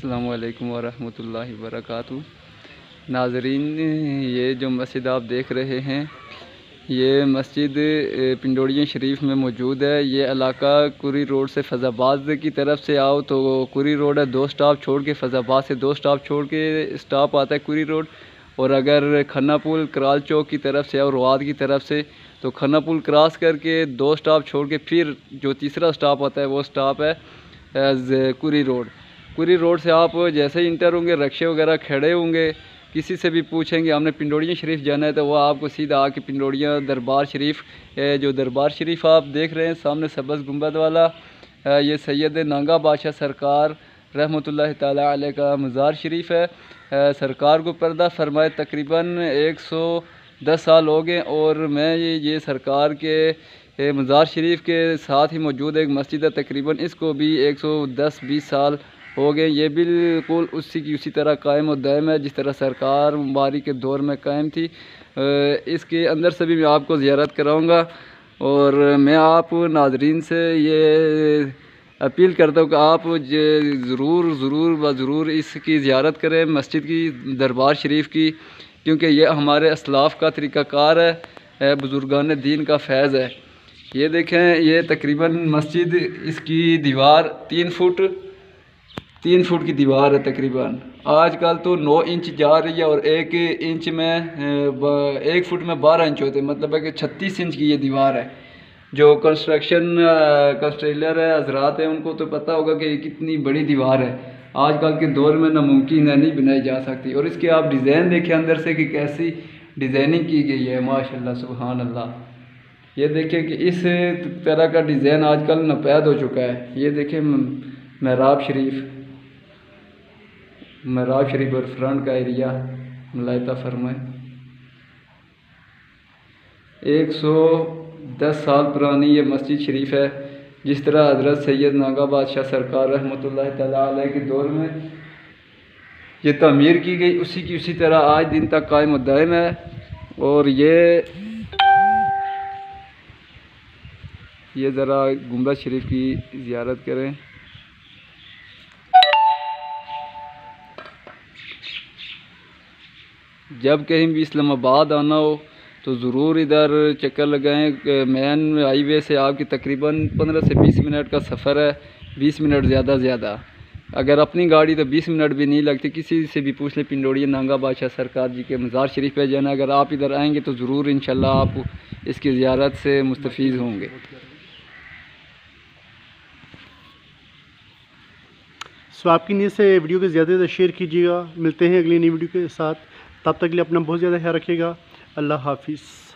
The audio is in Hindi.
अस्सलामु अलैकुम वरहमतुल्लाहि वबरकातुहू। नाज़रीन, ये जो मस्जिद आप देख रहे हैं ये मस्जिद पिंडोरिया शरीफ में मौजूद है। ये इलाका कुरी रोड से फैज़ाबाद की तरफ से आओ तो कुरी रोड है, 2 स्टॉप छोड़ के फैज़ाबाद से 2 स्टॉप छोड़ के स्टॉप आता है कुरी रोड। और अगर खन्ना पुल कराल चौक की तरफ से आओ रवाद की तरफ से तो खन्ना पुल क्रॉस करके 2 स्टॉप छोड़ के फिर जो तीसरा स्टॉप आता है वो स्टॉप है कुरी रोड। कुरी रोड से आप जैसे ही इंटर होंगे रक्शे वगैरह खड़े होंगे, किसी से भी पूछेंगे हमने पिंडोरिया शरीफ जाना है तो वो आपको सीधा आके पिंडोरिया दरबार शरीफ, जो दरबार शरीफ आप देख रहे हैं सामने सब्ज़ गुंबद वाला, ये सैयद नांगा बादशाह सरकार रहमतुल्लाह ताला अलैह का मज़ार शरीफ है। सरकार को पर्दा फरमाए तकरीबन 110 साल हो गए और मैं ये सरकार के मज़ार शरीफ के साथ ही मौजूद एक मस्जिद है, तकरीबन इसको भी 110-20 साल हो गए। ये बिल्कुल उसी तरह कायम और दायम है जिस तरह सरकार मुबारक के दौर में कायम थी। इसके अंदर से भी मैं आपको ज़ियारत कराऊंगा और मैं आप नाज़रीन से ये अपील करता हूँ कि आप ज़रूर इसकी ज़ियारत करें मस्जिद की, दरबार शरीफ की, क्योंकि ये हमारे असलाफ़ का तरीक़ाकार है, बुज़ुर्गान दीन का फैज़ है। ये देखें, ये तकरीबन मस्जिद इसकी दीवार 3 फुट की दीवार है तकरीबन। आजकल तो 9 इंच जा रही है और 1 फुट में 12 इंच होते हैं, मतलब है कि 36 इंच की ये दीवार है। जो कंस्ट्रक्टर है हजरात हैं उनको तो पता होगा कि कितनी बड़ी दीवार है, आजकल के दौर में नामुमकिन है, नहीं बनाई जा सकती। और इसके आप डिज़ाइन देखें अंदर से कि कैसी डिज़ाइनिंग की गई है, माशाल्लाह सुभान अल्लाह। ये देखें कि इस तरह का डिज़ाइन आजकल नापैद हो चुका है। ये देखें महराब शरीफ और फ्रंट का एरिया मुलाहिज़ा फरमाएं। 110 साल पुरानी ये मस्जिद शरीफ है। जिस तरह हज़रत सैयद नागा बादशाह सरकार रहमतुल्लाह तआला अलैह के दौर में ये तामीर की गई, उसी तरह आज दिन तक कायम दायम है। और ये ज़रा गुंबद शरीफ की ज़ियारत करें। जब कहीं भी इस्लामाबाद आना हो तो ज़रूर इधर चक्कर लगाएं। मेन हाईवे से आपकी तकरीबन 15 से 20 मिनट का सफ़र है, 20 मिनट ज़्यादा। अगर अपनी गाड़ी तो 20 मिनट भी नहीं लगती, किसी से भी पूछ लें पिंडोरिया नांगा बादशाह सरकार जी के मज़ार शरीफ पे जाना। अगर आप इधर आएंगे तो ज़रूर इंशाल्लाह आप इसकी ज़ियारत से मुस्तफ़ीज़ होंगे। सो आपकी नीयत से वीडियो को ज़्यादा से ज़्यादा शेयर कीजिएगा। मिलते हैं अगली नई वीडियो के साथ, तब तक के लिए अपना बहुत ज़्यादा ख्याल रखिएगा। अल्लाह हाफिज़।